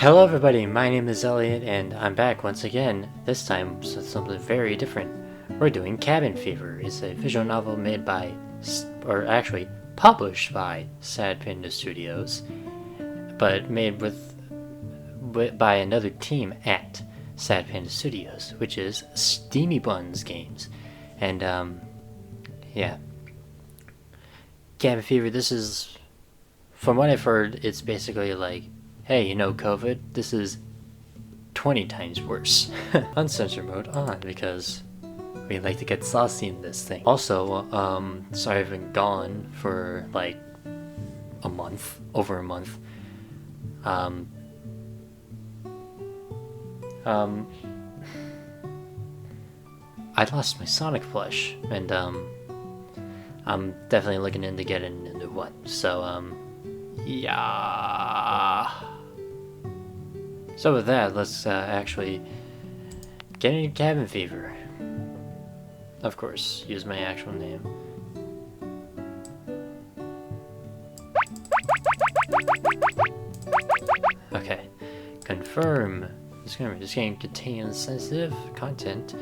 Hello everybody, my name is Elliot and I'm back once again, this time with something very different. We're doing Cabin Fever. It's a visual novel made by, or actually published by Sad Panda Studios, but made by another team at Sad Panda Studios, which is Steamy Buns Games. And yeah. Cabin Fever, this is, from what I've heard, it's basically like, hey, you know COVID? This is 20 times worse. Uncensored mode on, because we like to get saucy in this thing. Also, sorry I've been gone for like a month, over a month. I lost my Sonic plush, and I'm definitely looking into getting a new one. So, yeah. So with that, let's actually get into Cabin Fever. Of course, use my actual name. Okay, confirm. This game contains sensitive content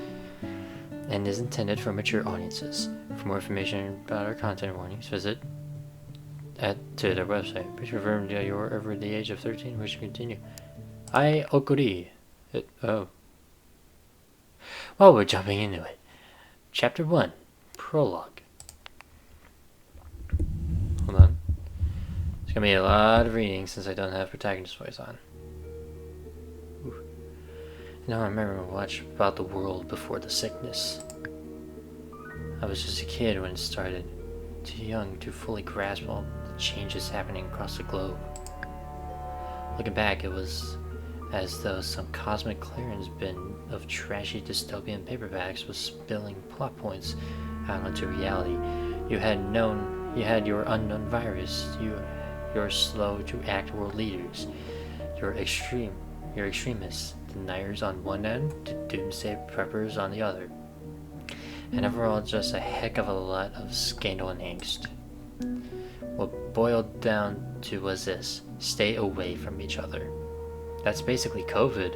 and is intended for mature audiences. For more information about our content warnings, visit to their website. Please confirm that you are over the age of 13. We should continue. I agree. Oh. Well, we're jumping into it. Chapter 1. Prologue. Hold on. There's gonna be a lot of reading since I don't have protagonist voice on. Ooh. Now I remember much about the world before the sickness. I was just a kid when it started. Too young to fully grasp all the changes happening across the globe. Looking back, it was as though some cosmic clearance bin of trashy dystopian paperbacks was spilling plot points out onto reality. You had your unknown virus, your slow-to-act world leaders, your extremists, deniers on one end, the doomsday preppers on the other. And overall, just a heck of a lot of scandal and angst. What boiled down to was this: stay away from each other. That's basically COVID.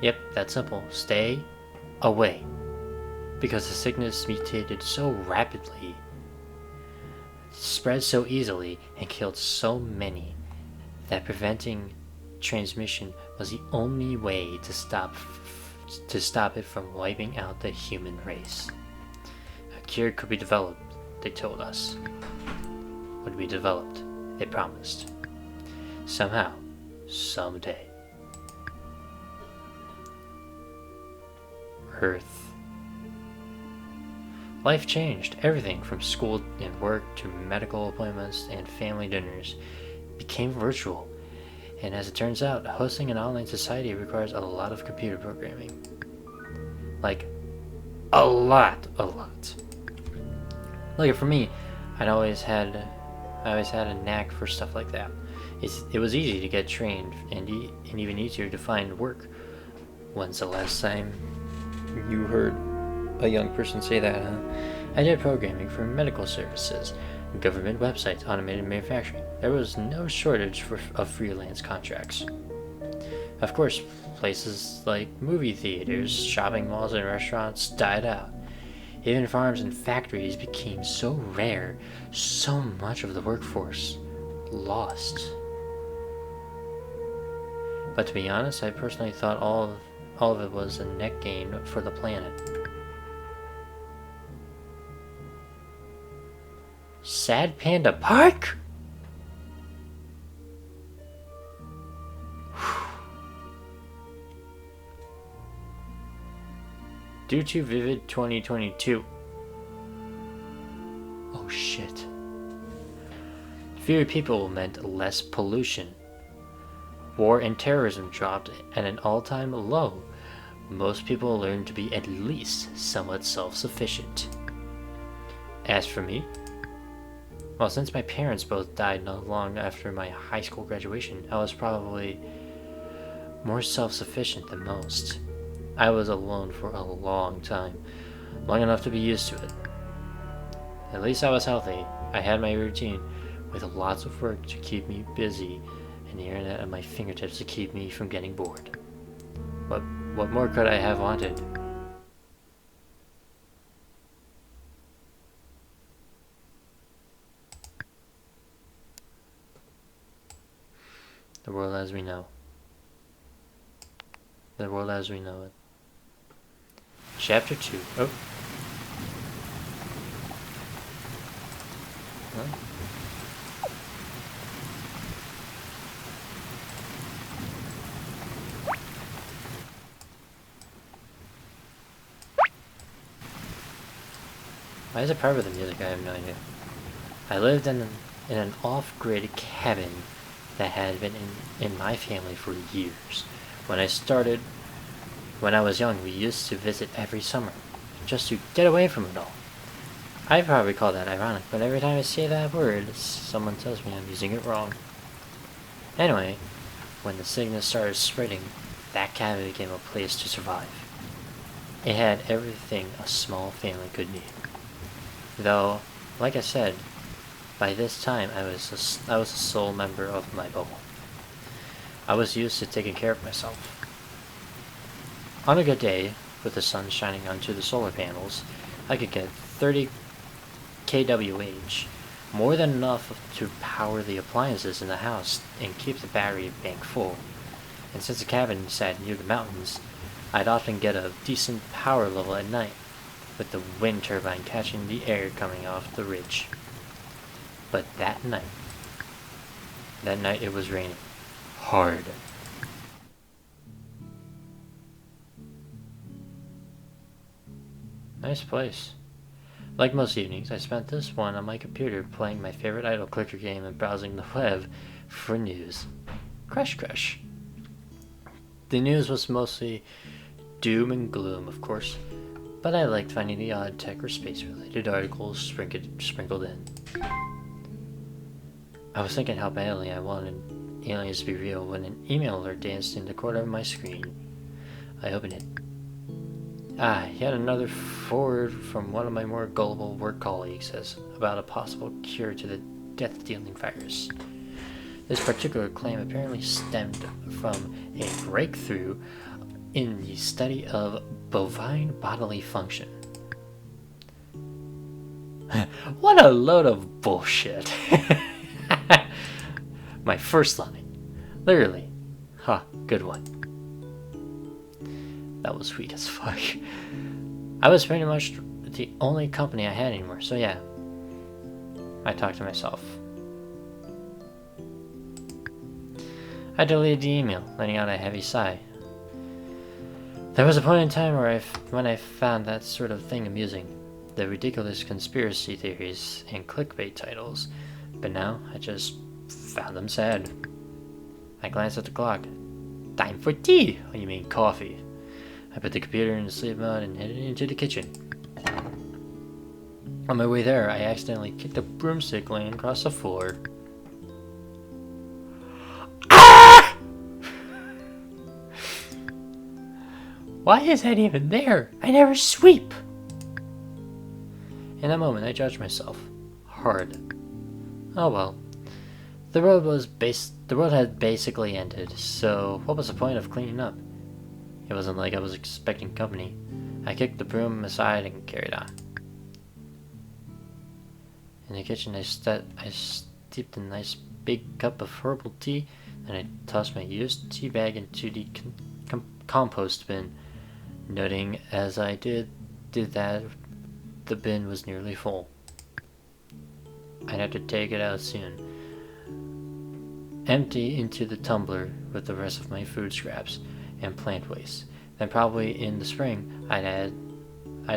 Yep, that simple. Stay away. Because the sickness mutated so rapidly, spread so easily, and killed so many that preventing transmission was the only way to stop it from wiping out the human race. A cure could be developed, they told us. Would be developed, they promised. Somehow, someday. Earth. Life changed. Everything from school and work to medical appointments and family dinners became virtual. And as it turns out, hosting an online society requires a lot of computer programming. Like, a lot. Like, for me, I always had a knack for stuff like that. It was easy to get trained, and even easier to find work. When's the last time you heard a young person say that, huh? I did programming for medical services, government websites, automated manufacturing. There was no shortage of freelance contracts. Of course, places like movie theaters, shopping malls, and restaurants died out. Even farms and factories became so rare, so much of the workforce lost. But to be honest, I personally thought all of it was a net gain for the planet. Sad Panda Park? Due to Vivid 2022. Oh shit. Fewer people meant less pollution. War and terrorism dropped at an all-time low. Most people learned to be at least somewhat self-sufficient. As for me, well, since my parents both died not long after my high school graduation, I was probably more self-sufficient than most. I was alone for a long time, long enough to be used to it. At least I was healthy. I had my routine, with lots of work to keep me busy and the internet at my fingertips to keep me from getting bored. What more could I have wanted? The world as we know. The world as we know it. Chapter 2. Oh. Huh? Why is it part of the music? I have no idea. I lived in an off-grid cabin that had been in my family for years. When I was young, we used to visit every summer, just to get away from it all. I probably call that ironic, but every time I say that word, someone tells me I'm using it wrong. Anyway, when the sickness started spreading, that cabin became a place to survive. It had everything a small family could need. Though, like I said, by this time I was a sole member of my bubble. I was used to taking care of myself. On a good day, with the sun shining onto the solar panels, I could get 30 kWh, more than enough to power the appliances in the house and keep the battery bank full. And since the cabin sat near the mountains, I'd often get a decent power level at night, with the wind turbine catching the air coming off the ridge. But that night it was raining. Hard. Nice place. Like most evenings, I spent this one on my computer playing my favorite idle clicker game and browsing the web for news. Crush. The news was mostly doom and gloom, of course, but I liked finding the odd tech or space-related articles sprinkled in. I was thinking how badly I wanted aliens to be real when an email alert danced in the corner of my screen. I opened it. Yet another forward from one of my more gullible work colleagues about a possible cure to the death-dealing virus. This particular claim apparently stemmed from a breakthrough in the study of bovine bodily function. What a load of bullshit. My first line. Literally. Good one. That was sweet as fuck. I was pretty much the only company I had anymore, so yeah. I talked to myself. I deleted the email, letting out a heavy sigh. There was a point in time when I found that sort of thing amusing. The ridiculous conspiracy theories and clickbait titles. But now, I just found them sad. I glanced at the clock. Time for tea! Oh, you mean coffee. I put the computer in sleep mode and headed into the kitchen. On my way there, I accidentally kicked a broomstick laying across the floor. Ah! Why is that even there? I never sweep! In that moment, I judged myself. Hard. Oh well. The world had basically ended, so what was the point of cleaning up? It wasn't like I was expecting company. I kicked the broom aside and carried on. In the kitchen, I steeped a nice big cup of herbal tea, and I tossed my used tea bag into the compost bin, noting as I did that the bin was nearly full. I'd have to take it out soon. Empty into the tumbler with the rest of my food scraps and plant waste. Then probably in the spring, I'd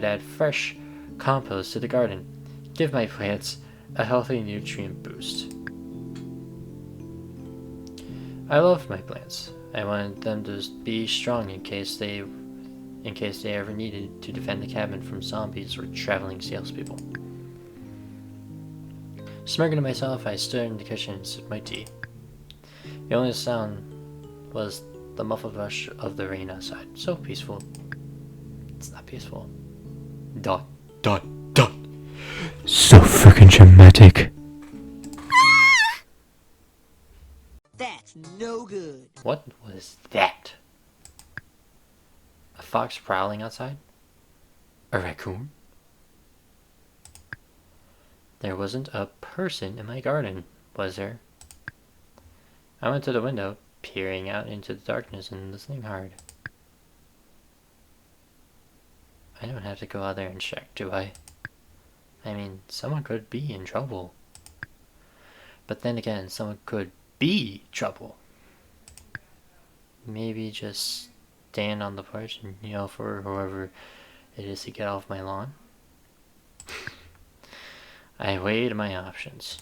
add fresh compost to the garden. Give my plants a healthy nutrient boost. I loved my plants. I wanted them to be strong in case they ever needed to defend the cabin from zombies or traveling salespeople. Smirking to myself, I stood in the kitchen and sipped my tea. The only sound was the muffled rush of the rain outside. So peaceful. It's not peaceful. ... So freaking dramatic. That's no good. What was that? A fox prowling outside? A raccoon? There wasn't a person in my garden, was there? I went to the window, peering out into the darkness and listening hard. I don't have to go out there and check, do I? I mean, someone could be in trouble. But then again, someone could be trouble. Maybe just stand on the porch and yell for whoever it is to get off my lawn. I weighed my options.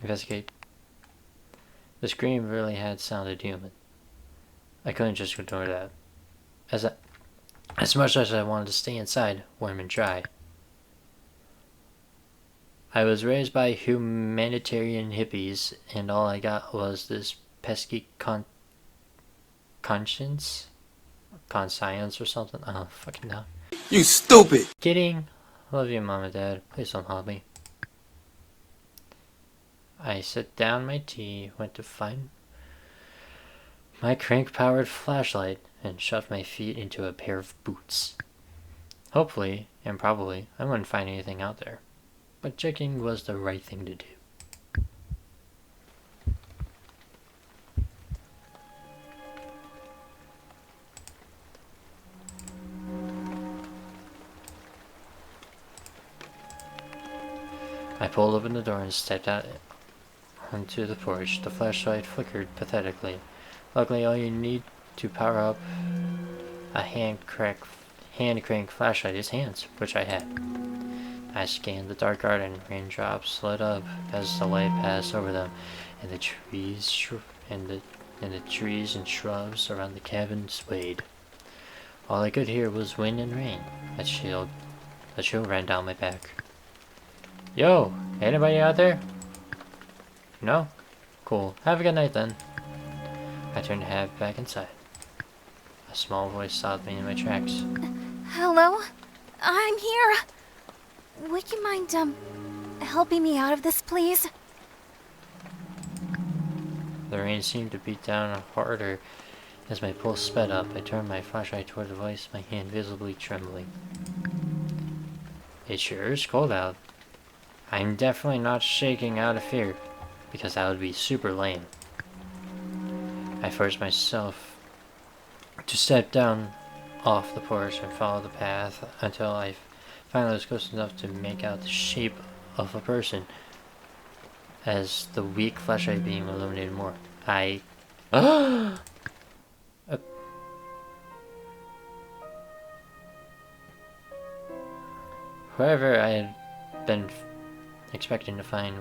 Investigate. The scream really had sounded human. I couldn't just ignore that. As much as I wanted to stay inside, warm and dry. I was raised by humanitarian hippies, and all I got was this pesky conscience? Conscience or something? I don't fucking know. You stupid! Kidding. Love you, Mom and Dad. Please don't hold me. I set down my tea, went to find my crank-powered flashlight, and shoved my feet into a pair of boots. Hopefully, and probably, I wouldn't find anything out there. But checking was the right thing to do. I pulled open the door and stepped out onto the porch. The flashlight flickered pathetically. Luckily, all you need to power up a hand crank flashlight is hands, which I had. I scanned the dark garden. Raindrops lit up as the light passed over them, and the trees and shrubs around the cabin swayed. All I could hear was wind and rain. A chill ran down my back. Yo, anybody out there? No? Cool. Have a good night then. I turned to head back inside. A small voice stopped me in my tracks. Hello? I'm here. Would you mind, helping me out of this, please? The rain seemed to beat down harder as my pulse sped up. I turned my flashlight toward the voice, my hand visibly trembling. It sure is cold out. I'm definitely not shaking out of fear, because that would be super lame. I forced myself to step down off the porch and follow the path until I finally was close enough to make out the shape of a person. As the weak flashlight beam illuminated more, whoever I had been expecting to find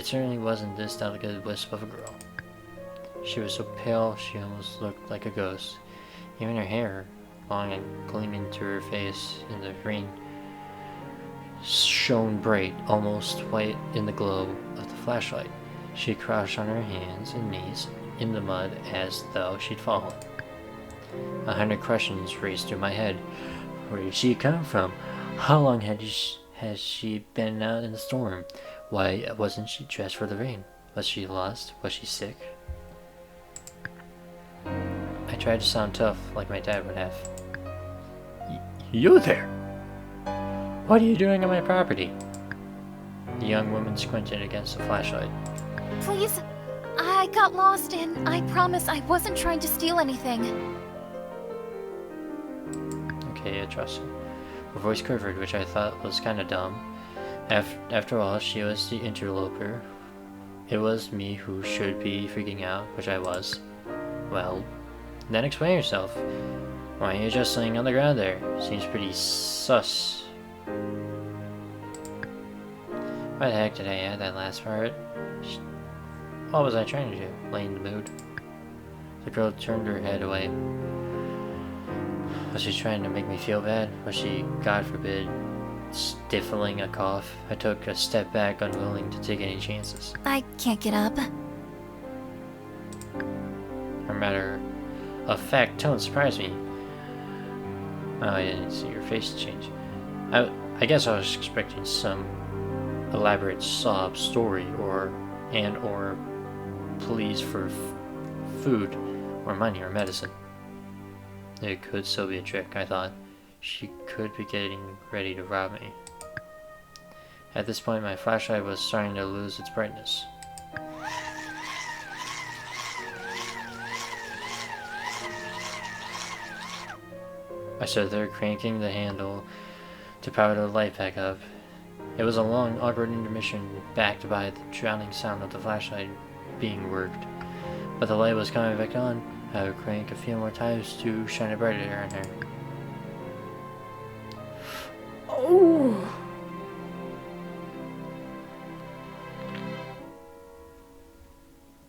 certainly wasn't this delicate wisp of a girl. She was so pale she almost looked like a ghost. Even her hair, long and gleaming to her face in the rain, shone bright, almost white in the glow of the flashlight. She crouched on her hands and knees in the mud as though she'd fallen. 100 questions raced through my head. Where did she come from? How long has she been out in the storm? Why wasn't she dressed for the rain? Was she lost? Was she sick? I tried to sound tough, like my dad would have. You there! What are you doing on my property? The young woman squinted against the flashlight. Please? I got lost and I promise I wasn't trying to steal anything. Okay, I trust her. Her voice quivered, which I thought was kinda dumb. After all, she was the interloper. It was me who should be freaking out, which I was. Well, then explain yourself. Why are you just laying on the ground there? Seems pretty sus. Why the heck did I add that last part? What was I trying to do? Lighten the mood? The girl turned her head away. Was she trying to make me feel bad? Was she, God forbid, stifling a cough? I took a step back, unwilling to take any chances. I can't get up. Her matter-of-fact tone surprised me. Oh, I didn't see your face change. I I guess I was expecting some elaborate sob story or pleas for food or money or medicine. It could still be a trick, I thought. She could be getting ready to rob me. At this point, my flashlight was starting to lose its brightness. I stood there cranking the handle to power the light back up. It was a long, awkward intermission backed by the drowning sound of the flashlight being worked. But the light was coming back on. I would crank a few more times to shine it brighter on her. Oh!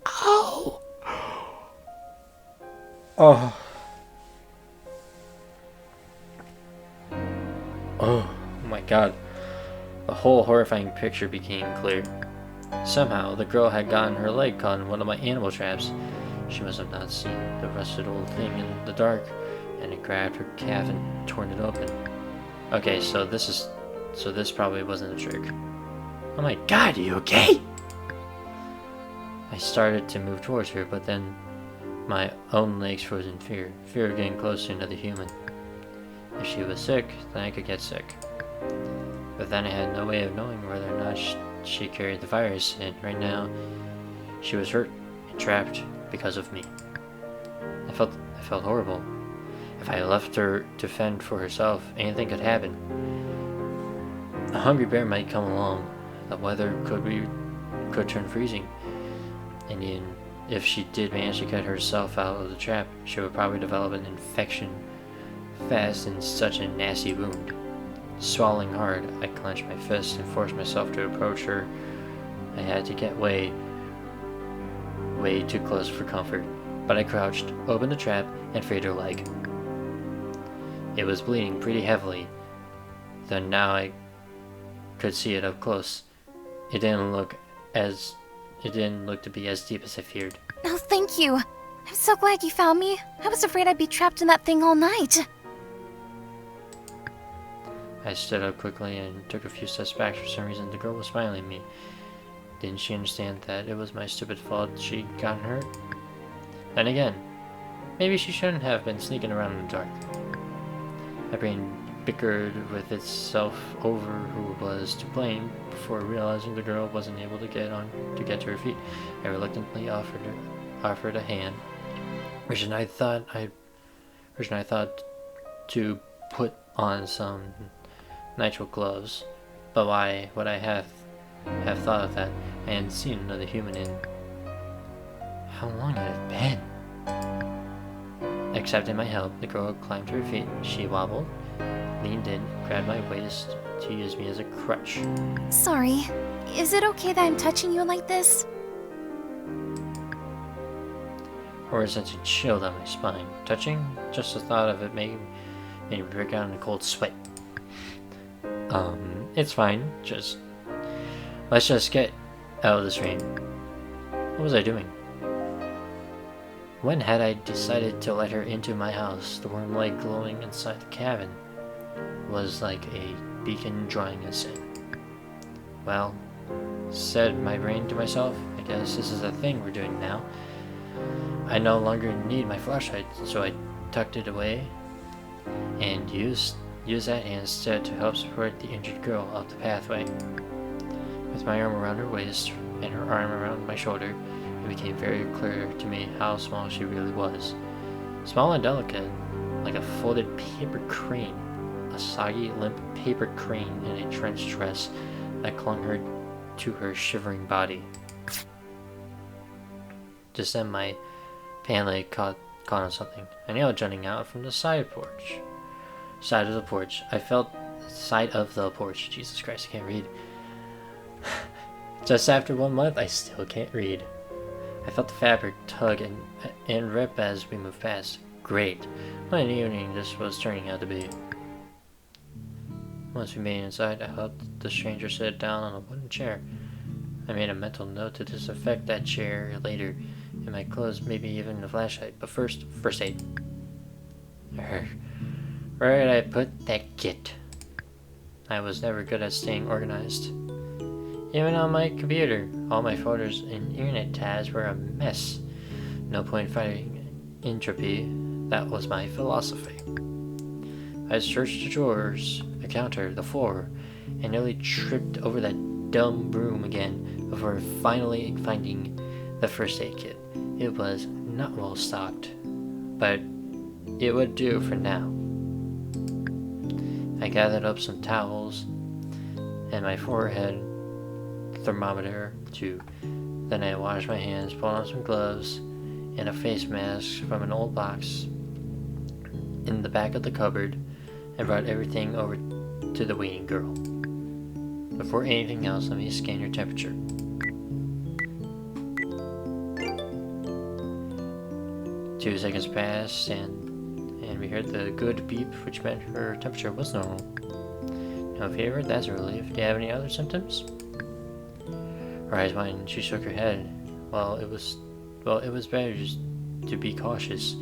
Ow! Oh. Oh my god. The whole horrifying picture became clear. Somehow, the girl had gotten her leg caught in one of my animal traps. She must have not seen the rusted old thing in the dark, and it grabbed her calf and torn it open. Okay, so this probably wasn't a trick. Oh my god, are you okay? I started to move towards her, but then my own legs froze in fear. Fear of getting close to another human. If she was sick, then I could get sick. But then I had no way of knowing whether or not she carried the virus, and right now, she was hurt and trapped because of me. I felt horrible. If I left her to fend for herself, anything could happen. A hungry bear might come along. The weather could turn freezing. And even if she did manage to get herself out of the trap, she would probably develop an infection fast in such a nasty wound. Swallowing hard, I clenched my fist and forced myself to approach her. I had to get way too close for comfort, but I crouched, opened the trap, and freed her leg. It was bleeding pretty heavily, though now I could see it up close. It didn't look to be as deep as I feared. Oh, thank you. I'm so glad you found me. I was afraid I'd be trapped in that thing all night. I stood up quickly and took a few steps back. For some reason, the girl was smiling at me. Didn't she understand that it was my stupid fault she'd gotten hurt? Then again, maybe she shouldn't have been sneaking around in the dark. My brain bickered with itself over who was to blame before realizing the girl wasn't able to get to her feet. I reluctantly offered a hand, which I thought to put on some nitrile gloves, but why would I have thought of that? I hadn't seen another human in... How long had it been? Accepting my help, the girl climbed to her feet. She wobbled, leaned in, grabbed my waist to use me as a crutch. Sorry. Is it okay that I'm touching you like this? Horror sent a chill down my spine. Touching? Just the thought of it made me break out in a cold sweat. It's fine. Let's just get out of this rain. What was I doing? When had I decided to let her into my house? The warm light glowing inside the cabin was like a beacon drawing us in. Well, said my brain to myself, I guess this is a thing we're doing now. I no longer need my flashlight, so I tucked it away and used that hand instead to help support the injured girl up the pathway. With my arm around her waist and her arm around my shoulder, it became very clear to me how small she really was. Small and delicate, like a folded paper crane, a soggy, limp paper crane in a trench dress that clung her to her shivering body. Just then my pant leg caught on something. I nailed jutting out from the side of the porch. I felt side of the porch. Jesus Christ, I can't read. Just after 1 month, I still can't read. I felt the fabric tug and rip as we moved past. Great. What an evening this was turning out to be. Once we made it inside, I helped the stranger sit down on a wooden chair. I made a mental note to disinfect that chair later, and my clothes, maybe even the flashlight. But first aid. Where did I put that kit? I was never good at staying organized. Even on my computer, all my folders and internet tabs were a mess. No point fighting entropy. That was my philosophy. I searched the drawers, the counter, the floor, and nearly tripped over that dumb broom again before finally finding the first aid kit. It was not well stocked, but it would do for now. I gathered up some towels and my forehead thermometer too. Then I washed my hands, pulled on some gloves and a face mask from an old box in the back of the cupboard, and brought everything over to the waiting girl. Before anything else, let me scan your temperature. Two seconds passed, and we heard the good beep, which meant her temperature was normal. No fever, that's a relief. Do you have any other symptoms? Her eyes widened, and she shook her head. It was better just to be cautious.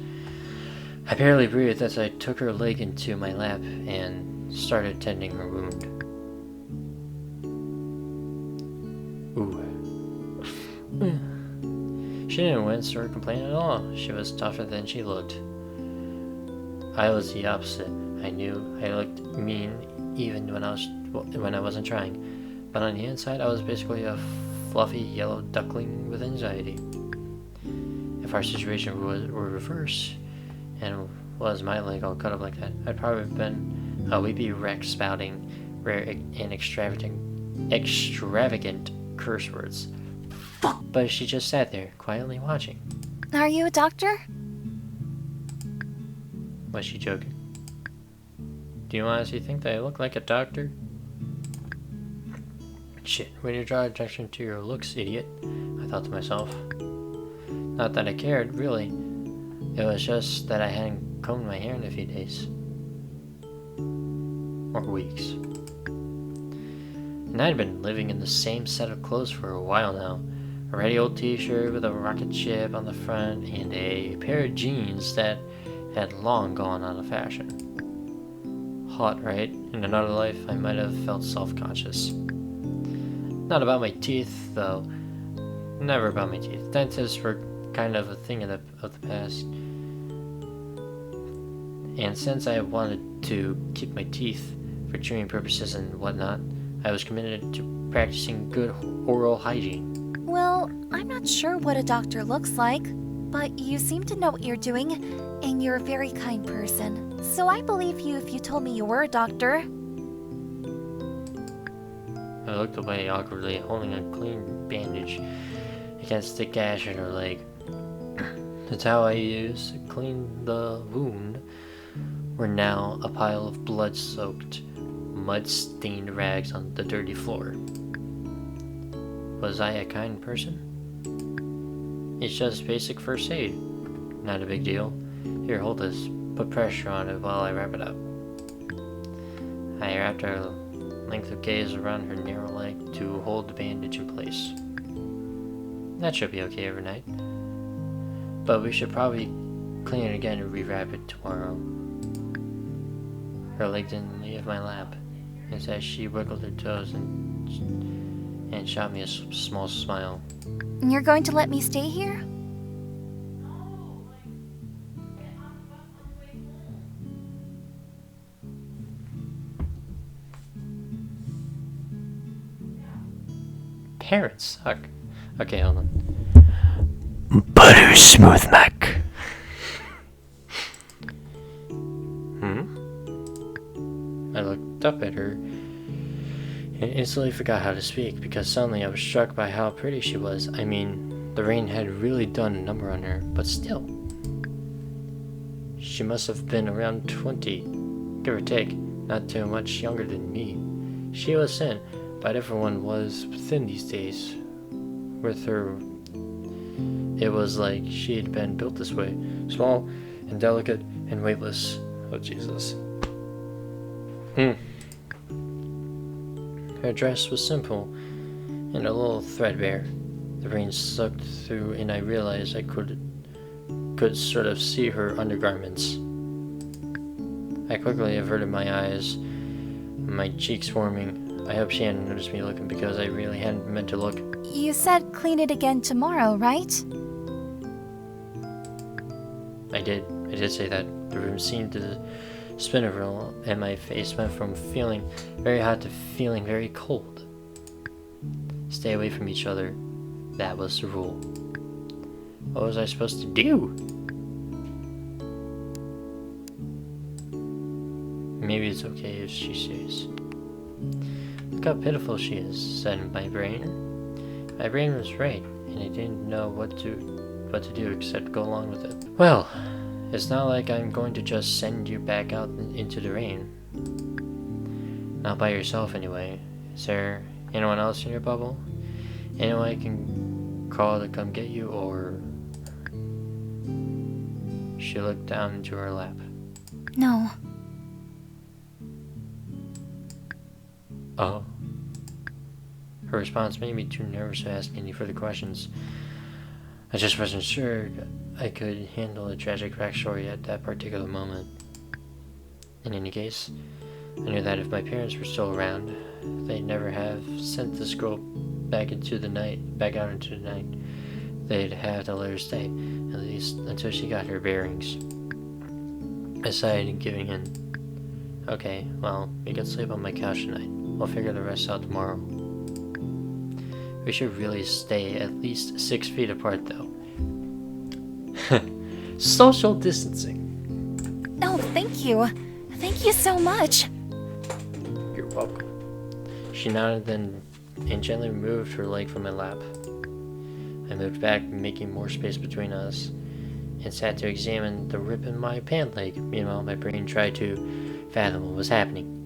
I barely breathed as I took her leg into my lap and started tending her wound. Ooh. She didn't wince or complain at all. She was tougher than she looked. I was the opposite. I knew I looked mean even when I wasn't trying. But on the inside, I was basically a fluffy yellow duckling with anxiety. If our situation were reversed, and was my leg all cut up like that, I'd probably been a weepy wreck spouting rare and extravagant curse words. Fuck! But she just sat there, quietly watching. Are you a doctor? Was she joking? Do you honestly think that I look like a doctor? Shit, way to draw attention to your looks, idiot, I thought to myself. Not that I cared, really. It was just that I hadn't combed my hair in a few days. Or weeks. And I'd been living in the same set of clothes for a while now. A ratty old t-shirt with a rocket ship on the front and a pair of jeans that had long gone out of fashion. Hot, right? In another life, I might have felt self-conscious. Not about my teeth, though. Never about my teeth. Dentists were kind of a thing of the past. And since I wanted to keep my teeth for chewing purposes and whatnot, I was committed to practicing good oral hygiene. Well, I'm not sure what a doctor looks like, but you seem to know what you're doing, and you're a very kind person. So I believe you if you told me you were a doctor. I looked away awkwardly, holding a clean bandage against the gash in her leg. The towel I used to clean the wound were now a pile of blood-soaked, mud-stained rags on the dirty floor. Was I a kind person? It's just basic first aid. Not a big deal. Here, hold this. Put pressure on it while I wrap it up. I wrapped her length of gaze around her narrow leg to hold the bandage in place. That should be okay overnight. But we should probably clean it again and rewrap it tomorrow. Her leg didn't leave my lap, as she wiggled her toes and shot me a small smile. You're going to let me stay here? Parents suck. Okay, hold on. Butter smooth mac. I looked up at her and instantly forgot how to speak because suddenly I was struck by how pretty she was. I mean, the rain had really done a number on her, but still. She must have been around 20, give or take, not too much younger than me. She was thin, but everyone was thin these days. With her, it was like she had been built this way, small and delicate and weightless. Oh, Jesus. Her dress was simple and a little threadbare. The rain sucked through and I realized I could sort of see her undergarments. I quickly averted my eyes. my cheeks warming. I hope she hadn't noticed me looking because I really hadn't meant to look. You said clean it again tomorrow, right? I did say that. The room seemed to spin a roll, and my face went from feeling very hot to feeling very cold. Stay away from each other. That was the rule. What was I supposed to do? Maybe it's okay if she stays. Look how pitiful she is, said my brain. My brain was right, and I didn't know what to do except go along with it. Well, it's not like I'm going to just send you back out into the rain. Not by yourself, anyway. Is there anyone else in your bubble? Anyone I can call to come get you, or... She looked down into her lap. No. Oh. Her response made me too nervous to ask any further questions. I just wasn't sure I could handle a tragic backstory at that particular moment. In any case, I knew that if my parents were still around, they'd never have sent this girl back out into the night. They'd have to let her stay, at least until she got her bearings. I sighed, giving in. Okay, well, we can sleep on my couch tonight. We'll figure the rest out tomorrow. We should really stay at least 6 feet apart, though. Social distancing. Oh, thank you. Thank you so much. You're welcome. She nodded then and gently removed her leg from my lap. I moved back, making more space between us, and sat to examine the rip in my pant leg. Meanwhile, my brain tried to fathom what was happening.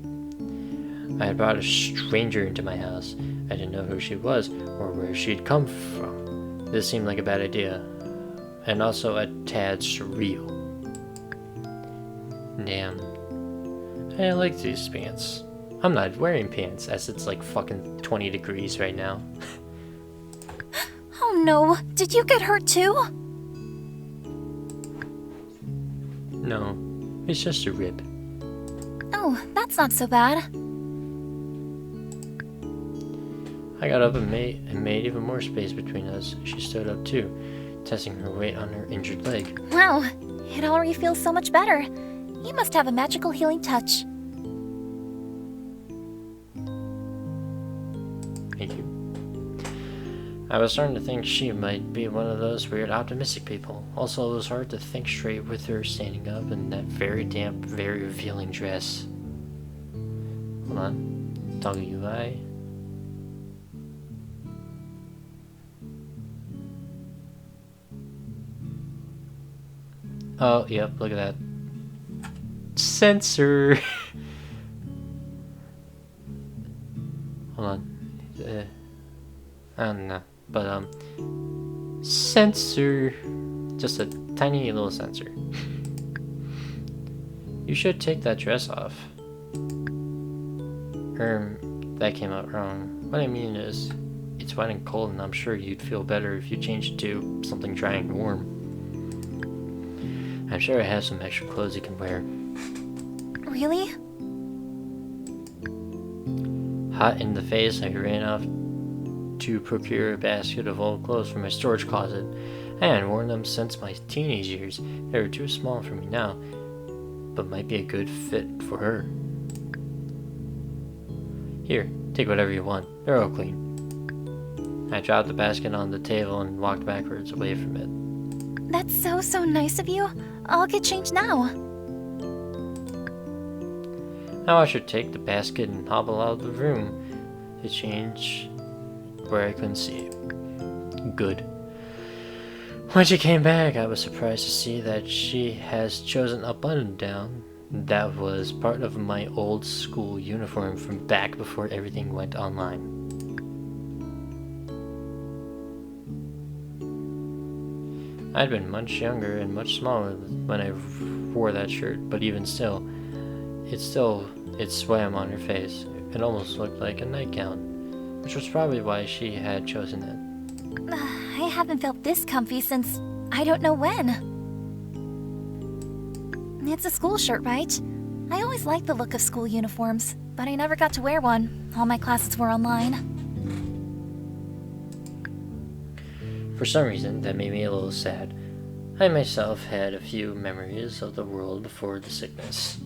I had brought a stranger into my house. I didn't know who she was or where she'd come from. This seemed like a bad idea, and also a tad surreal. Damn. I didn't like these pants. I'm not wearing pants, as it's like fucking 20 degrees right now. Oh no, did you get hurt too? No, it's just a rib. Oh, that's not so bad. I got up and made even more space between us. She stood up too, testing her weight on her injured leg. Wow, it already feels so much better. You must have a magical healing touch. Thank you. I was starting to think she might be one of those weird optimistic people. Also, it was hard to think straight with her standing up in that very damp, very revealing dress. Hold on. Doggy UI. Oh, yep, look at that. Censor! Hold on. I don't know. But, sensor. Just a tiny little sensor. You should take that dress off. That came out wrong. What I mean is, it's wet and cold, and I'm sure you'd feel better if you changed it to something dry and warm. I'm sure I have some extra clothes you can wear. Really? Hot in the face, I ran off to procure a basket of old clothes from my storage closet. I hadn't worn them since my teenage years. They were too small for me now, but might be a good fit for her. Here, take whatever you want. They're all clean. I dropped the basket on the table and walked backwards away from it. That's so nice of you. I'll get changed now. Now I should take the basket and hobble out of the room to change where I couldn't see it. Good. When she came back, I was surprised to see that she has chosen a button-down that was part of my old school uniform from back before everything went online. I'd been much younger and much smaller when I wore that shirt, but even still, it swam on her face. It almost looked like a nightgown, which was probably why she had chosen it. I haven't felt this comfy since I don't know when. It's a school shirt, right? I always liked the look of school uniforms. but I never got to wear one. All my classes were online. For some reason, that made me a little sad. I myself had a few memories of the world before the sickness.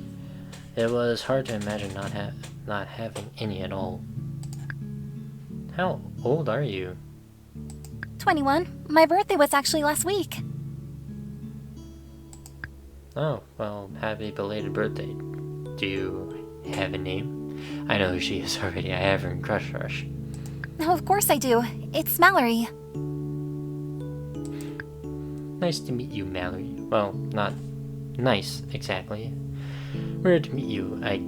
It was hard to imagine not having any at all. How old are you? 21. My birthday was actually last week. Oh, well, happy belated birthday. Do you have a name? I know who she is already. I have her in Crush Rush. Oh, of course I do. It's Mallory. Nice to meet you, Mallory. Well, not nice, exactly. Weird to meet you, I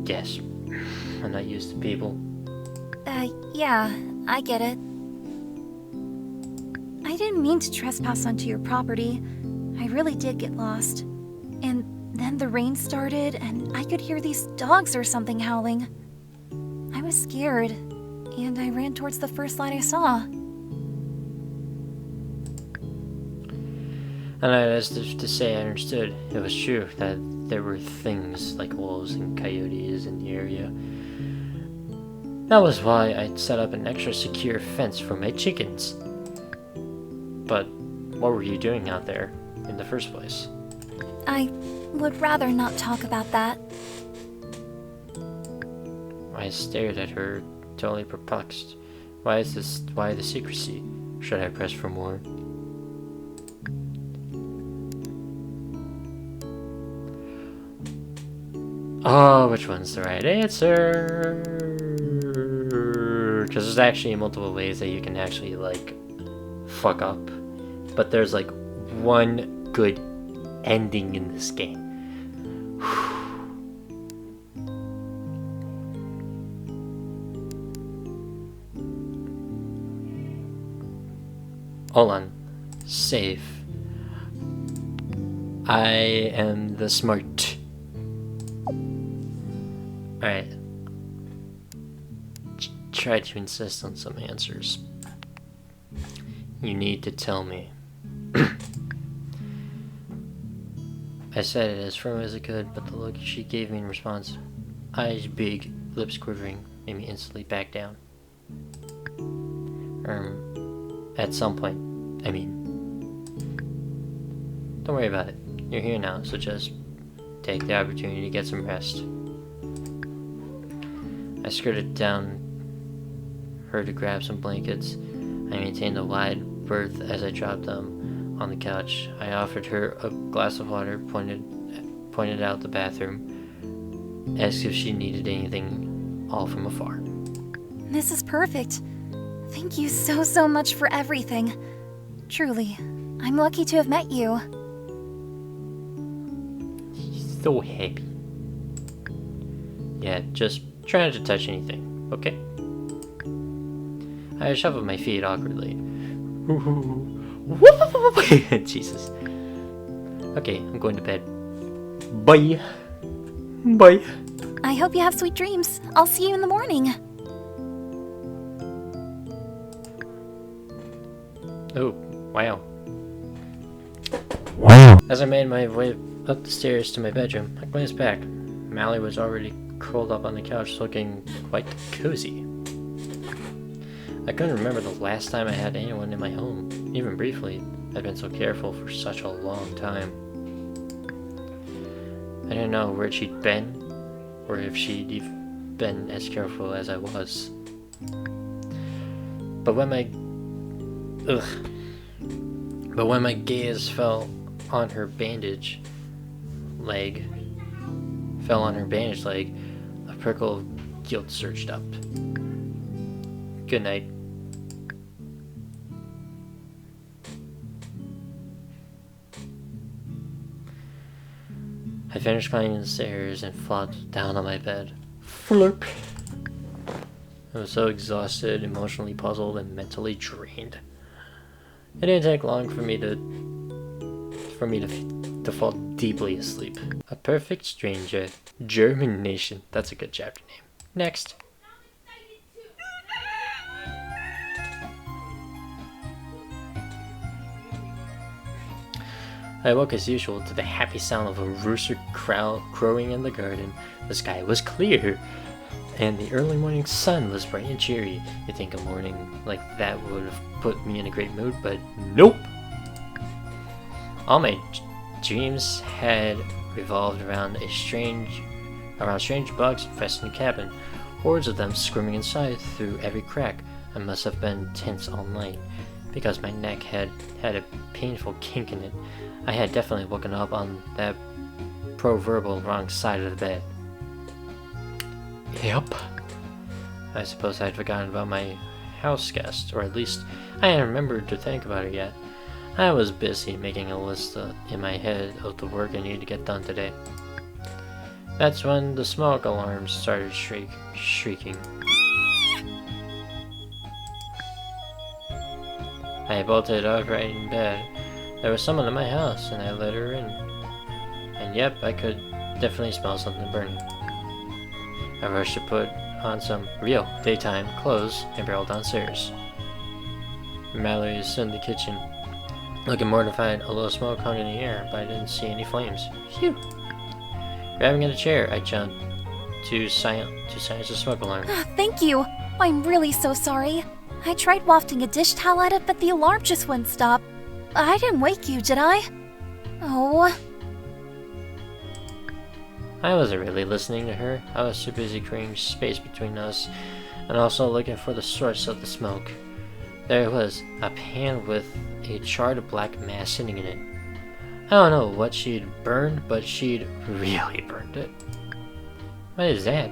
guess. I'm not used to people. Yeah, I get it. I didn't mean to trespass onto your property. I really did get lost. And then the rain started, and I could hear these dogs or something howling. I was scared, and I ran towards the first light I saw. And as if to say I understood, it was true that there were things like wolves and coyotes in the area. That was why I'd set up an extra secure fence for my chickens. But what were you doing out there in the first place? I would rather not talk about that. I stared at her, totally perplexed. Why the secrecy? Should I press for more? Oh, which one's the right answer? Because there's actually multiple ways that you can actually, like, fuck up. But there's, like, one good ending in this game. Hold on. Save. I am the smart. Alright. Try to insist on some answers. You need to tell me. I said it as firm as I could, but the look she gave me in response, eyes big, lips quivering, made me instantly back down. At some point, I mean. Don't worry about it. You're here now, so just take the opportunity to get some rest. I skirted down her to grab some blankets. I maintained a wide berth as I dropped them on the couch. I offered her a glass of water, pointed out the bathroom, asked if she needed anything, all from afar. This is perfect. Thank you so much for everything. Truly, I'm lucky to have met you. So happy. Yeah, just try not to touch anything, okay? I shuffled my feet awkwardly. Jesus. Okay, I'm going to bed. Bye. Bye. I hope you have sweet dreams. I'll see you in the morning. Oh, wow. Wow. As I made my way up the stairs to my bedroom, I glanced back. Mallory was already curled up on the couch, looking quite cozy. I couldn't remember the last time I had anyone in my home, even briefly. I'd been so careful for such a long time. I didn't know where she'd been, or if she'd even been as careful as I was. But when my gaze fell on her bandage leg, a prickle of guilt surged up. Good night. I finished climbing the stairs and flopped down on my bed. Flurp. I was so exhausted, emotionally puzzled, and mentally drained. It didn't take long for me to fall deeply asleep. A Perfect Stranger, German Nation. That's a good chapter name. Next. I awoke as usual to the happy sound of a rooster crowing in the garden. The sky was clear. and the early morning sun was bright and cheery. You'd think a morning like that would have put me in a great mood, but nope! All my dreams had revolved around strange bugs infesting the cabin, hordes of them squirming inside through every crack. I must have been tense all night, because my neck had a painful kink in it. I had definitely woken up on that proverbial wrong side of the bed. Yep. I suppose I'd forgotten about my house guest, or at least I hadn't remembered to think about it yet. I was busy making a list in my head of the work I needed to get done today. That's when the smoke alarm started shrieking. I bolted upright in bed. There was someone in my house, and I let her in. And yep, I could definitely smell something burning. I rushed to put on some real daytime clothes and barreled downstairs. Mallory is in the kitchen, looking mortified. A little smoke hung in the air, but I didn't see any flames. Phew! Grabbing at a chair, I jumped to silence the smoke alarm. Thank you. I'm really so sorry. I tried wafting a dish towel at it, but the alarm just wouldn't stop. I didn't wake you, did I? Oh. I wasn't really listening to her. I was too busy creating space between us and also looking for the source of the smoke. There it was, a pan with a charred black mass sitting in it. I don't know what she'd burned, but she'd really burned it. What is that?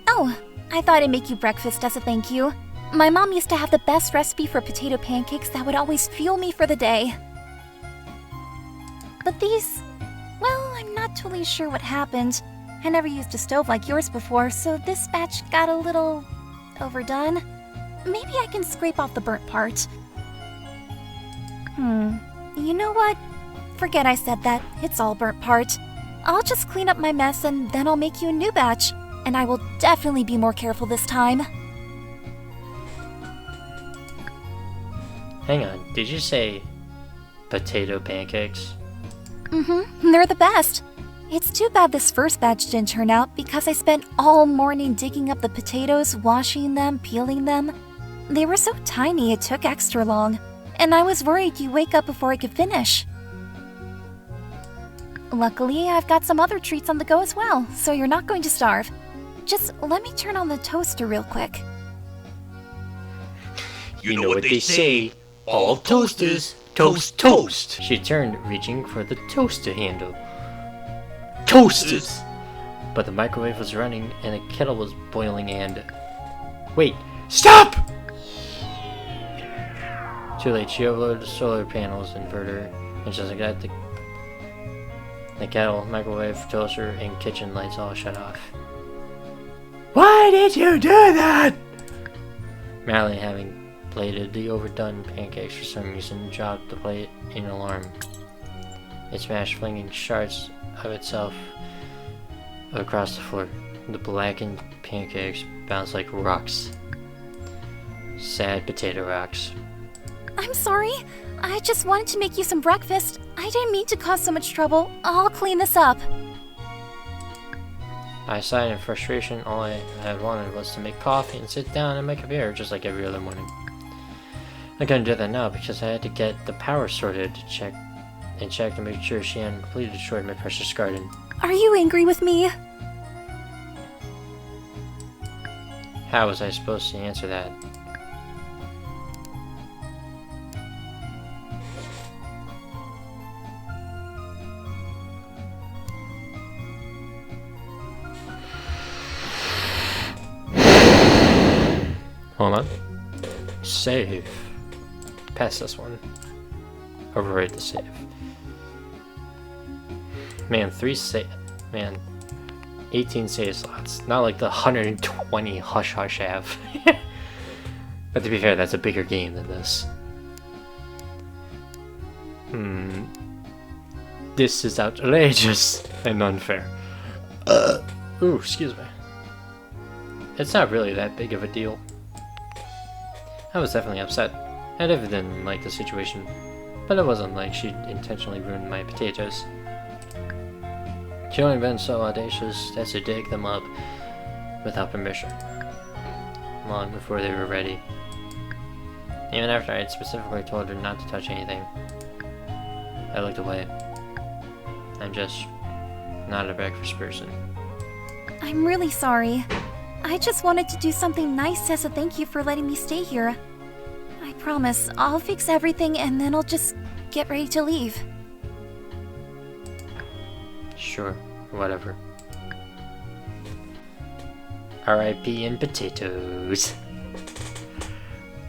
Oh, I thought I'd make you breakfast as a thank you. My mom used to have the best recipe for potato pancakes that would always fuel me for the day. But these... well, I'm not totally sure what happened. I never used a stove like yours before, so this batch got a little... overdone. Maybe I can scrape off the burnt part. You know what? Forget I said that. It's all burnt part. I'll just clean up my mess and then I'll make you a new batch. And I will definitely be more careful this time. Hang on, did you say potato pancakes? They're the best. It's too bad this first batch didn't turn out because I spent all morning digging up the potatoes, washing them, peeling them. They were so tiny it took extra long, and I was worried you'd wake up before I could finish. Luckily, I've got some other treats on the go as well, so you're not going to starve. Just let me turn on the toaster real quick. You know what they say, all toasters toast toast. She turned, reaching for the toaster handle. Toasters! But the microwave was running and a kettle was boiling and... Wait! Stop! Too late, she overloaded the solar panels, inverter, and just like that, the kettle, microwave, toaster, and kitchen lights all shut off. Why did you do that? Marilyn, having plated the overdone pancakes for some reason, dropped the plate in alarm. It smashed, flinging shards of itself across the floor. The blackened pancakes bounced like rocks. Sad potato rocks. I'm sorry. I just wanted to make you some breakfast. I didn't mean to cause so much trouble. I'll clean this up. I sighed in frustration. All I had wanted was to make coffee and sit down and make a beer just like every other morning. I couldn't do that now because I had to get the power sorted to check to make sure she hadn't completely destroyed my precious garden. Are you angry with me? How was I supposed to answer that? Hold on. Save. Pass this one. Override the save. Man, 18 save slots. Not like the 120 Hush Hush have. But to be fair, that's a bigger game than this. This is outrageous and unfair. Ooh, excuse me. It's not really that big of a deal. I was definitely upset. I didn't like the situation, but it wasn't like she'd intentionally ruined my potatoes. She'd only been so audacious as to dig them up without permission, long before they were ready. Even after I had specifically told her not to touch anything, I looked away. I'm just not a breakfast person. I'm really sorry. I just wanted to do something nice as a thank you for letting me stay here. I promise, I'll fix everything and then I'll just get ready to leave. Sure, whatever. R.I.P. and potatoes.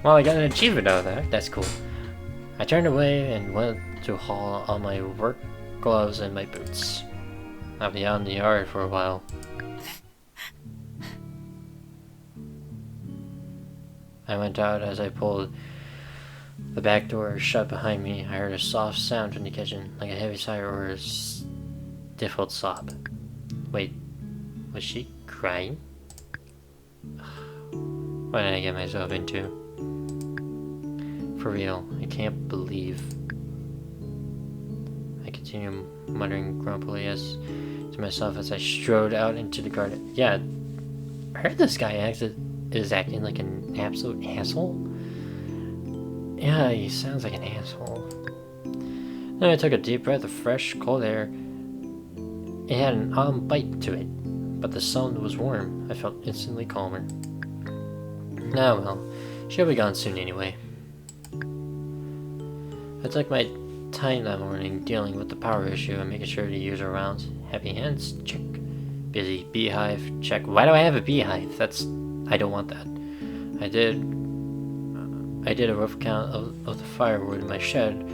Well, I got an achievement out of that. That's cool. I turned away and went to haul on my work gloves and my boots. I'll be out in the yard for a while. I went out. As I pulled the back door shut behind me, I heard a soft sound from the kitchen, like a heavy sigh or a stifled sob. Wait, was she crying? What did I get myself into? For real, I can't believe. I continue muttering grumpily to myself as I strode out into the garden. Yeah, I heard this guy is acting like an absolute asshole. Yeah, he sounds like an asshole. Then I took a deep breath of fresh, cold air. It had an odd bite to it, but the sun was warm. I felt instantly calmer. Ah well, she'll be gone soon anyway. I took my time that morning dealing with the power issue and making sure to use her around. Happy hands? Check. Busy beehive? Check. Why do I have a beehive? I don't want that. I did a rough count of the firewood in my shed,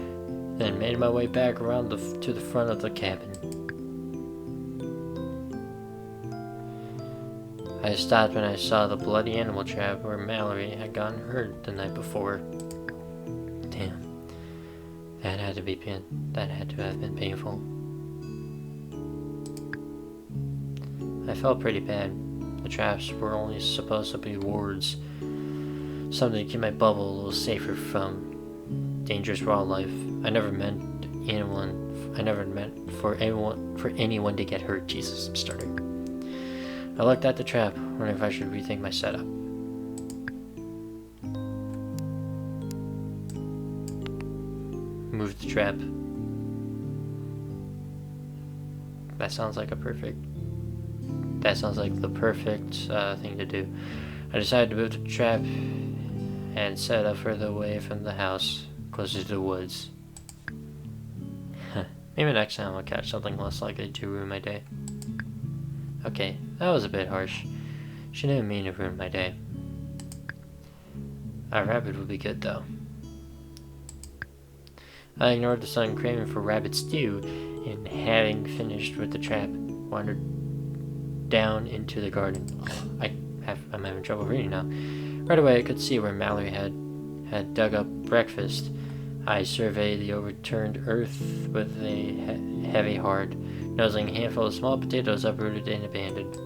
then made my way back around to the front of the cabin. I stopped when I saw the bloody animal trap where Mallory had gotten hurt the night before. Damn. That had to have been painful. I felt pretty bad. The traps were only supposed to be wards. Something to keep my bubble a little safer from dangerous wildlife. I never meant for anyone to get hurt. Jesus, I'm starting. I looked at the trap, wondering if I should rethink my setup. Move the trap. That sounds like the perfect thing to do. I decided to move the trap and set up further away from the house, closer to the woods. Maybe next time I'll catch something less likely to ruin my day. Okay, that was a bit harsh. She didn't mean to ruin my day. A rabbit would be good though. I ignored the sun craving for rabbit stew, and having finished with the trap, wandered down into the garden. I'm having trouble reading now. Right away I could see where Mallory had dug up breakfast. I surveyed the overturned earth with a heavy heart, nosing a handful of small potatoes uprooted and abandoned.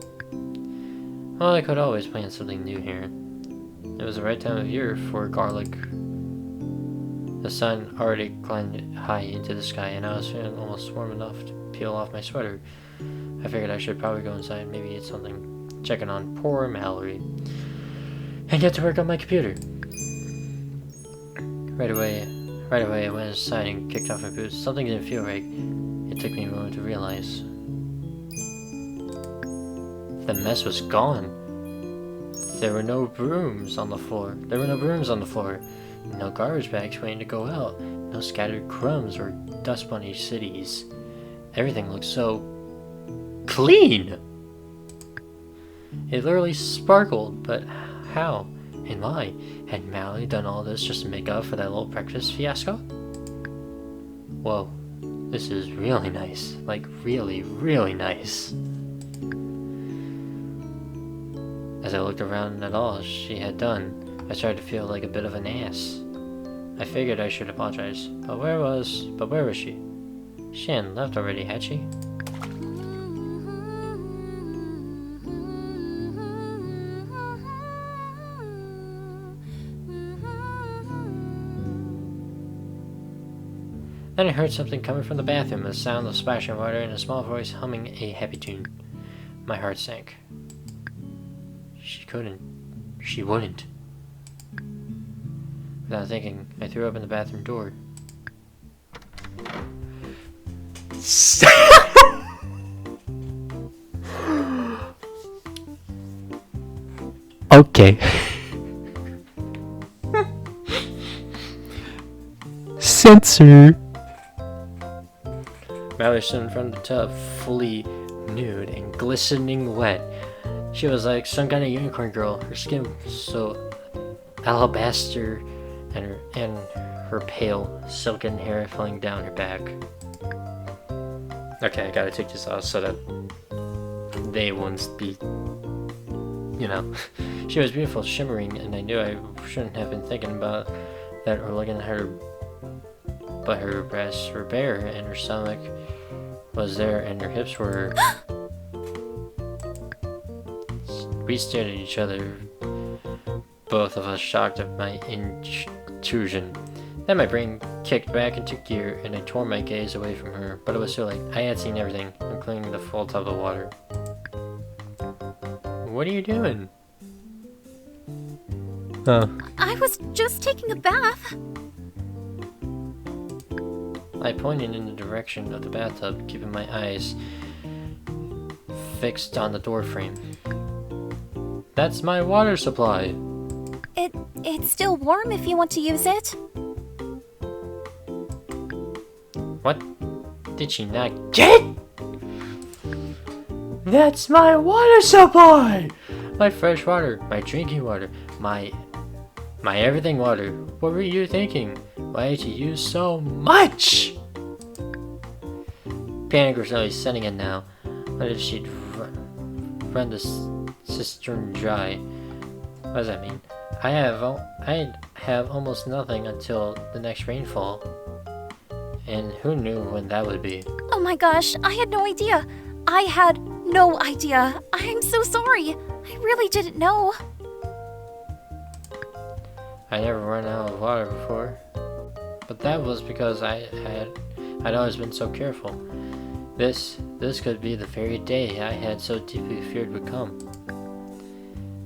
Well, I could always plant something new here. It was the right time of year for garlic. The sun already climbed high into the sky, and I was feeling almost warm enough to peel off my sweater. I figured I should probably go inside and maybe eat something, checking on poor Mallory, and get to work on my computer. Right away I went inside and kicked off my boots. Something didn't feel right. It took me a moment to realize. The mess was gone. There were no brooms on the floor. No garbage bags waiting to go out. No scattered crumbs or dust bunny cities. Everything looked so clean. It literally sparkled, but how and why? Had Mallory done all this just to make up for that little breakfast fiasco? Whoa, this is really nice. Like, really, really nice. As I looked around at all she had done, I started to feel like a bit of an ass. I figured I should apologize, but where was she? She hadn't left already, had she? Then I heard something coming from the bathroom, the sound of splashing water and a small voice humming a happy tune. My heart sank. couldn't. She wouldn't. Without thinking, I threw open the bathroom door. Okay. Censor. Mallory stood in front of the tub, fully nude and glistening wet. She was like some kind of unicorn girl. Her skin was so alabaster, and her pale, silken hair flowing down her back. Okay, I gotta take this off so that they won't be, you know. She was beautiful, shimmering, and I knew I shouldn't have been thinking about that or looking at her. But her breasts were bare, and her stomach was there, and her hips were. We stared at each other, both of us shocked at my intrusion. Then my brain kicked back into gear, and I tore my gaze away from her, but it was too late. I had seen everything, including the full tub of water. What are you doing? I was just taking a bath. I pointed in the direction of the bathtub, keeping my eyes fixed on the door frame. That's my water supply. It's still warm if you want to use it. What? Did she not get it? That's my water supply! My fresh water, my drinking water, my everything water. What were you thinking? Why did you use so much? Panic was really setting in now. What if she'd run the cistern dry? What does that mean? I'd have almost nothing until the next rainfall. And who knew when that would be? Oh my gosh, I had no idea. I had no idea. I'm so sorry. I really didn't know. I never run out of water before. But that was because I'd always been so careful. This could be the very day I had so deeply feared would come.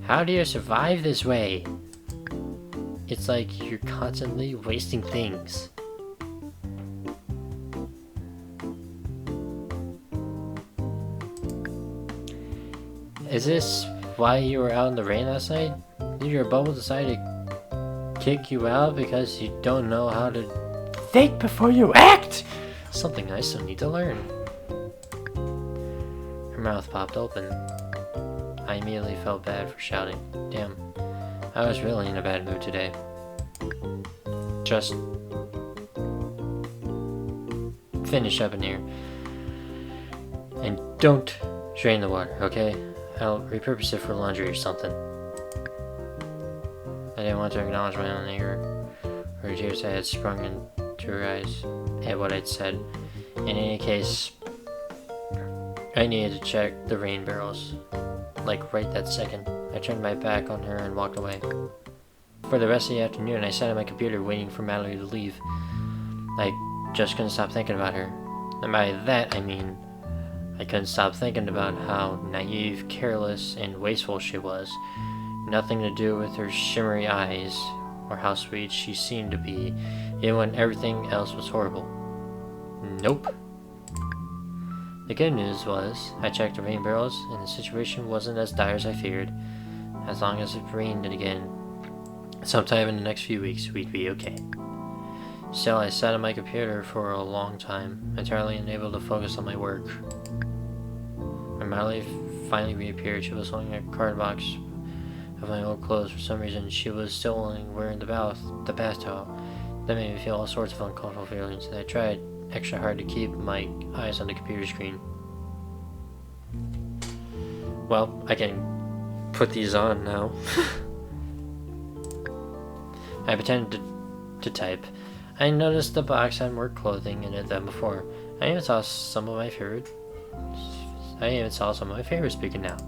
How do you survive this way? It's like you're constantly wasting things. Is this why you were out in the rain last night? Did your bubble decide to kick you out because you don't know how to think before you act? Something I still need to learn. Her mouth popped open. I immediately felt bad for shouting. Damn, I was really in a bad mood today. Just finish up in here. And don't drain the water, okay? I'll repurpose it for laundry or something. I didn't want to acknowledge my own anger, or tears that had sprung into her eyes at what I'd said. In any case, I needed to check the rain barrels. Like right that second. I turned my back on her and walked away. For the rest of the afternoon, I sat at my computer waiting for Mallory to leave. I just couldn't stop thinking about her. And by that, I mean, I couldn't stop thinking about how naive, careless, and wasteful she was. Nothing to do with her shimmery eyes, or how sweet she seemed to be, even when everything else was horrible. Nope. The good news was, I checked the rain barrels, and the situation wasn't as dire as I feared. As long as it rained again, sometime in the next few weeks, we'd be okay. Still, I sat at my computer for a long time, entirely unable to focus on my work. When Mallory finally reappeared, she was holding a card box of my old clothes. For some reason, she was still only wearing the bath towel. That made me feel all sorts of uncomfortable feelings, and I tried extra hard to keep my eyes on the computer screen. Well, I can put these on now. I pretended to type. I noticed the box had more clothing in it than before. I even saw some of my favorites speaking out.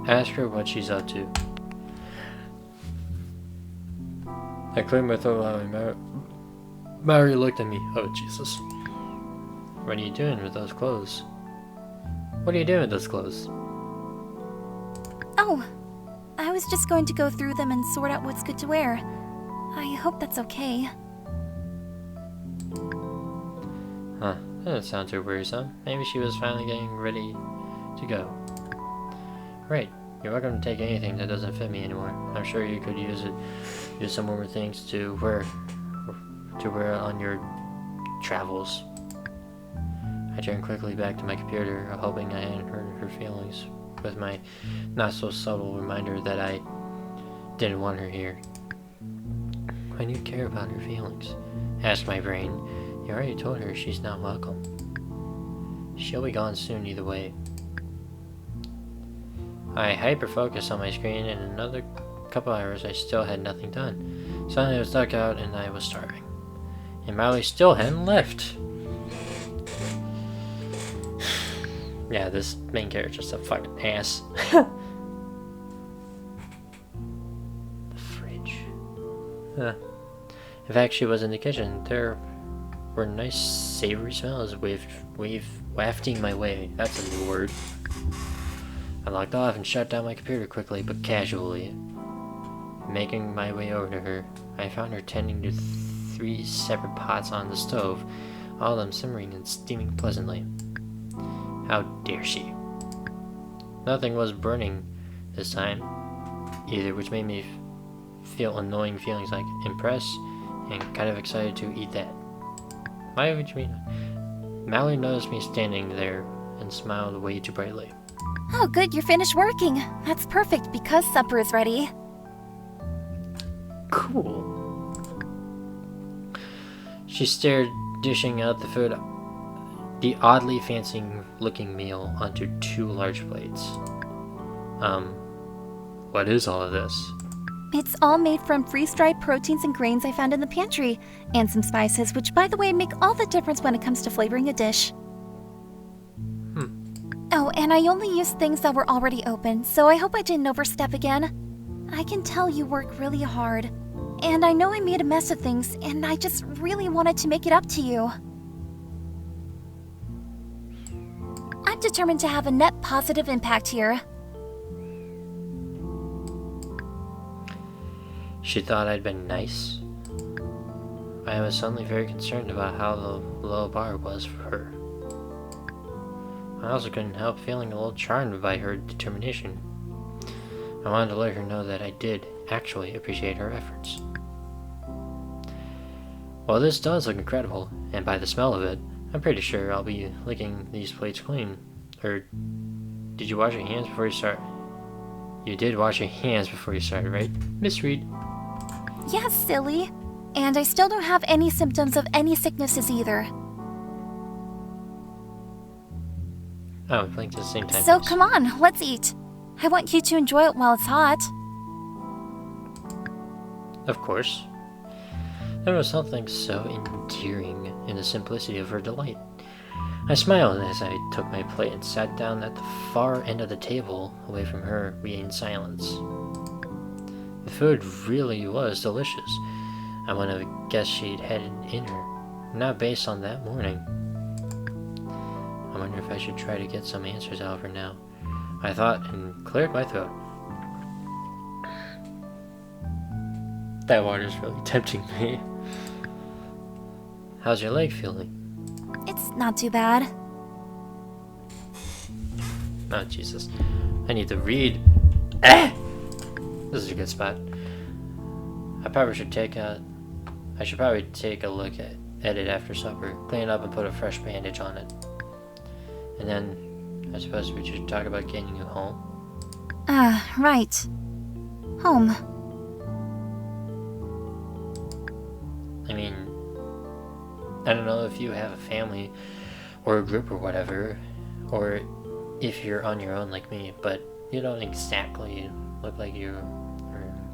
Ask her what she's up to. I cleared my throat loudly. Mary looked at me. Oh, Jesus. What are you doing with those clothes? What are you doing with those clothes? Oh, I was just going to go through them and sort out what's good to wear. I hope that's okay. Huh, that doesn't sound too worrisome. Maybe she was finally getting ready to go. Right, you're welcome to take anything that doesn't fit me anymore. I'm sure you could use some warmer things to wear on your travels. I turned quickly back to my computer, hoping I hadn't hurt her feelings, with my not-so-subtle reminder that I didn't want her here. Why do you care about her feelings? Asked my brain. You already told her she's not welcome. She'll be gone soon either way. I hyper-focused on my screen, and in another couple hours I still had nothing done. Suddenly I was dug out and I was starving. And Miley still hadn't left. Yeah, this main character's a fucking ass. The fridge. In fact, she was in the kitchen. There were nice savory smells wafting my way. That's a new word. I logged off and shut down my computer quickly but casually. Making my way over to her, I found her tending to 3 separate pots on the stove, all of them simmering and steaming pleasantly. How dare she? Nothing was burning this time, either, which made me feel annoying feelings like impressed and kind of excited to eat that. Why would you mean? Mallory noticed me standing there and smiled way too brightly. Oh, good, you're finished working. That's perfect because supper is ready. Cool. She stared, dishing out the oddly fancy-looking meal onto 2 large plates. What is all of this? It's all made from freeze-dried proteins and grains I found in the pantry, and some spices, which, by the way, make all the difference when it comes to flavoring a dish. Oh, and I only used things that were already open, so I hope I didn't overstep again. I can tell you work really hard, and I know I made a mess of things, and I just really wanted to make it up to you. I'm determined to have a net positive impact here. She thought I'd been nice. I was suddenly very concerned about how the low bar was for her. I also couldn't help feeling a little charmed by her determination. I wanted to let her know that I did actually appreciate her efforts. Well, this does look incredible, and by the smell of it, I'm pretty sure I'll be licking these plates clean. Or, did you wash your hands before you start? You did wash your hands before you started, right? Miss Reed. Yes, silly. And I still don't have any symptoms of any sicknesses either. Oh, we blinked at the same time. So come on, let's eat. I want you to enjoy it while it's hot. Of course. There was something so endearing in the simplicity of her delight. I smiled as I took my plate and sat down at the far end of the table, away from her, we ate in silence. The food really was delicious. I would have guessed she'd had it in her, not based on that morning. I wonder if I should try to get some answers out of her now, I thought, and cleared my throat. That water's really tempting me. How's your leg feeling? It's not too bad. Oh, Jesus. I need to read. Ah! This is a good spot. I should probably take a look at it after supper, clean it up and put a fresh bandage on it. And then, I suppose we should talk about getting you home. Right. Home. I mean, I don't know if you have a family or a group or whatever, or if you're on your own like me, but you don't exactly look like you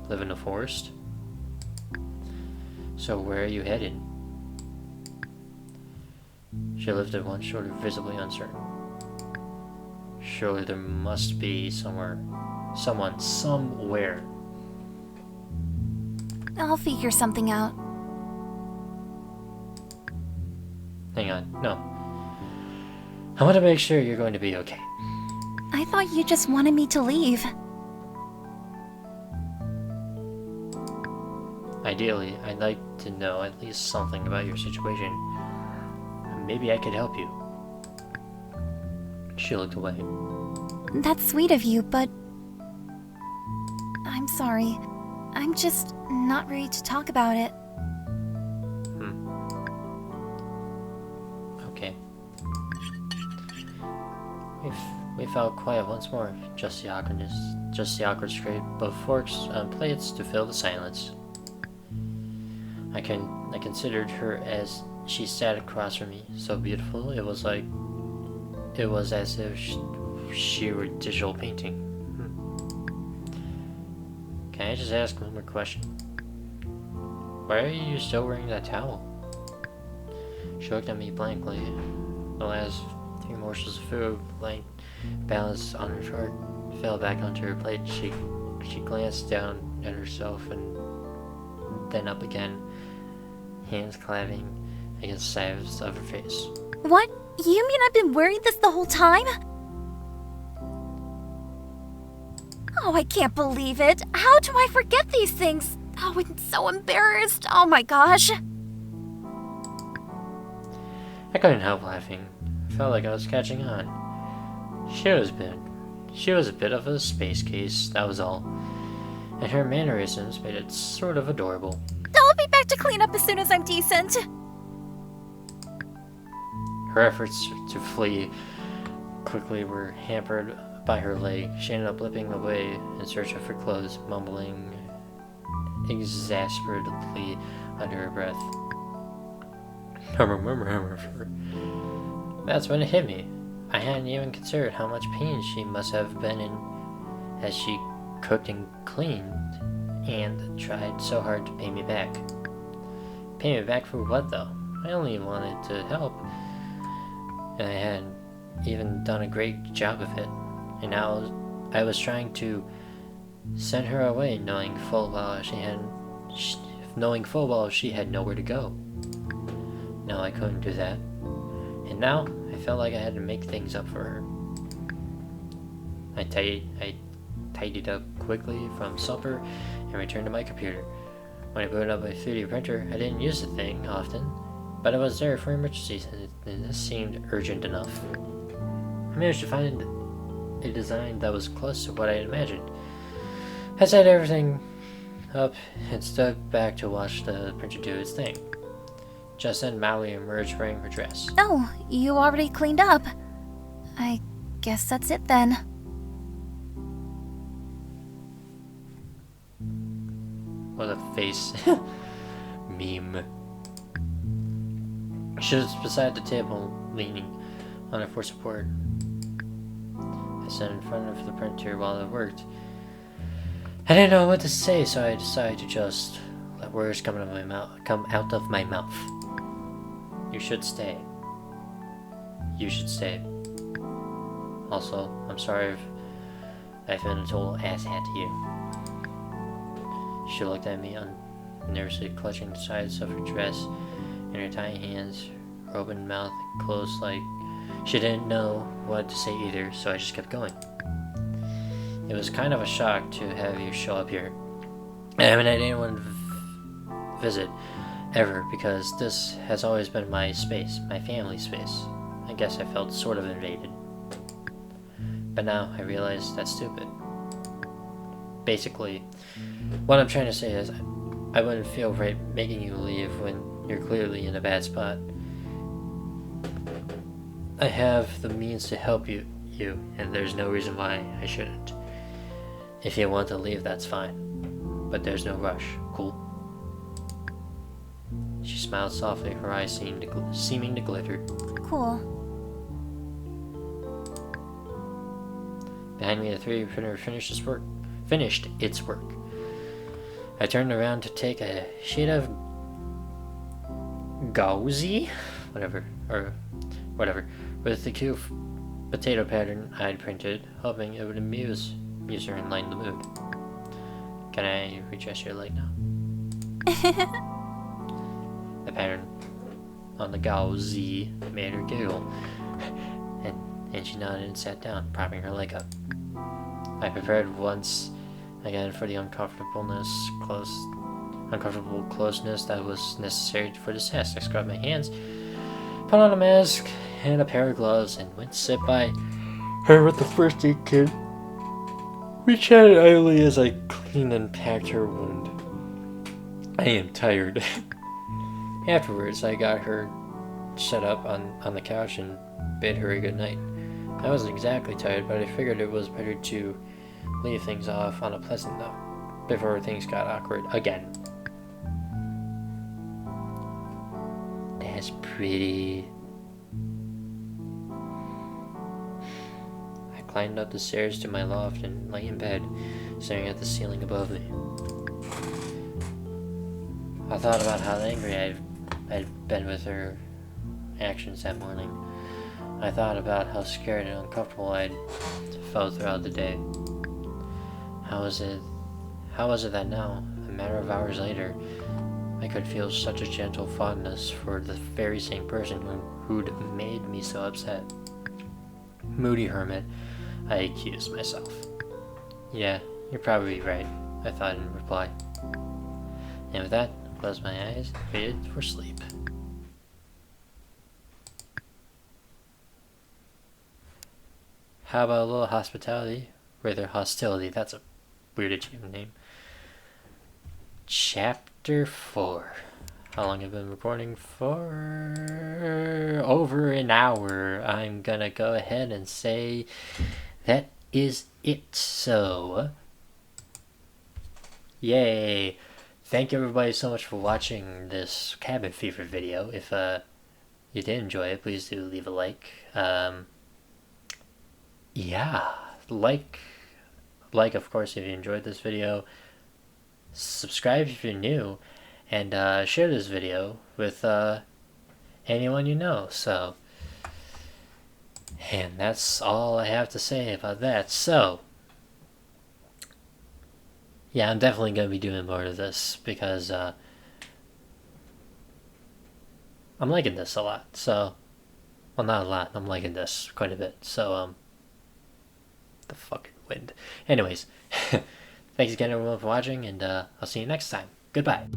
live in a forest. So where are you headed? She lifted one shoulder, visibly uncertain. Surely there must be somewhere Someone, somewhere. I'll figure something out. Hang on, no. I want to make sure you're going to be okay. I thought you just wanted me to leave. Ideally, I'd like to know at least something about your situation. Maybe I could help you. She looked away. That's sweet of you, but... I'm sorry. I'm just not ready to talk about it. Okay. We felt quiet once more. Just the awkward scrape of forks on plates to fill the silence. I considered her as she sat across from me, so beautiful. It was as if she were digital painting. Can I just ask one more question? Why are you still wearing that towel? She looked at me blankly. The last 3 morsels of food, balanced on her fork, fell back onto her plate. She glanced down at herself and then up again, hands clapping against the sides of her face. What? You mean I've been wearing this the whole time? Oh, I can't believe it. How do I forget these things? Oh, I'm so embarrassed. Oh my gosh. I couldn't help laughing. I felt like I was catching on. She was a bit of a space case, that was all. And her mannerisms made it sort of adorable. I'll be back to clean up as soon as I'm decent. Her efforts to flee quickly were hampered by her leg. She ended up limping away in search of her clothes, mumbling exasperatedly under her breath. That's when it hit me. I hadn't even considered how much pain she must have been in as she cooked and cleaned and tried so hard to pay me back. Pay me back for what, though? I only wanted to help, and I hadn't even done a great job of it. And now I was trying to send her away, knowing full well she had nowhere to go. No, I couldn't do that. And now I felt like I had to make things up for her. I tidied up quickly from supper and returned to my computer. When I booted up my 3D printer, I didn't use the thing often, but it was there for emergencies, and this seemed urgent enough. I managed to find a design that was close to what I had imagined. I set everything up and stood back to watch the printer do its thing. Just then, Mallory emerged wearing her dress. Oh, you already cleaned up. I guess that's it then. What a face. Meme. She was beside the table, leaning on it for support. I sat in front of the printer while it worked. I didn't know what to say, so I decided to just let words come out of my mouth. You should stay. You should stay. Also, I'm sorry if I've been a total asshat to you. She looked at me nervously, clutching the sides of her dress in her tiny hands, her open mouth closed like she didn't know what to say either, so I just kept going. It was kind of a shock to have you show up here. I haven't had anyone visit ever, because this has always been my space, my family space. I guess I felt sort of invaded. But now I realize that's stupid. Basically, what I'm trying to say is I wouldn't feel right making you leave when you're clearly in a bad spot. I have the means to help you, and there's no reason why I shouldn't. If you want to leave, that's fine. But there's no rush. Cool? She smiled softly, her eyes seeming to glitter. Cool. Behind me, the 3D printer finished its work. I turned around to take a sheet of gauzy, whatever, with the cute potato pattern I'd printed, hoping it would amuse use her and lighten the mood. Can I readjust your leg now? The pattern on the gauzy made her giggle, and she nodded and sat down, propping her leg up. I prepared once again for the uncomfortable closeness that was necessary for this task. I scrubbed my hands, put on a mask and a pair of gloves, and went to sit by her with the first aid kit. We chatted idly as I cleaned and packed her wound. I am tired. Afterwards, I got her set up on the couch and bid her a good night. I wasn't exactly tired, but I figured it was better to leave things off on a pleasant note before things got awkward again. That's pretty. I climbed up the stairs to my loft and lay in bed, staring at the ceiling above me. I thought about how angry I'd been with her actions that morning. I thought about how scared and uncomfortable I'd felt throughout the day. How was it that now, a matter of hours later, I could feel such a gentle fondness for the very same person who'd made me so upset? Moody hermit, I accused myself. Yeah, you're probably right, I thought in reply. And with that, I closed my eyes and waited for sleep. How about a little hospitality? Rather, hostility. That's a weird achievement name. Chapter 4. How long have I been recording for? Over an hour. I'm gonna go ahead and say that is it. So, yay. Thank you everybody so much for watching this Cabin Fever video. If you did enjoy it, please do leave a like. Yeah, like of course if you enjoyed this video, subscribe if you're new, and share this video with anyone you know. So, and that's all I have to say about that. So yeah, I'm definitely going to be doing more of this because I'm liking this a lot. So, well, not a lot, I'm liking this quite a bit. So the fucking wind. Anyways, thanks again everyone for watching, and I'll see you next time. Goodbye.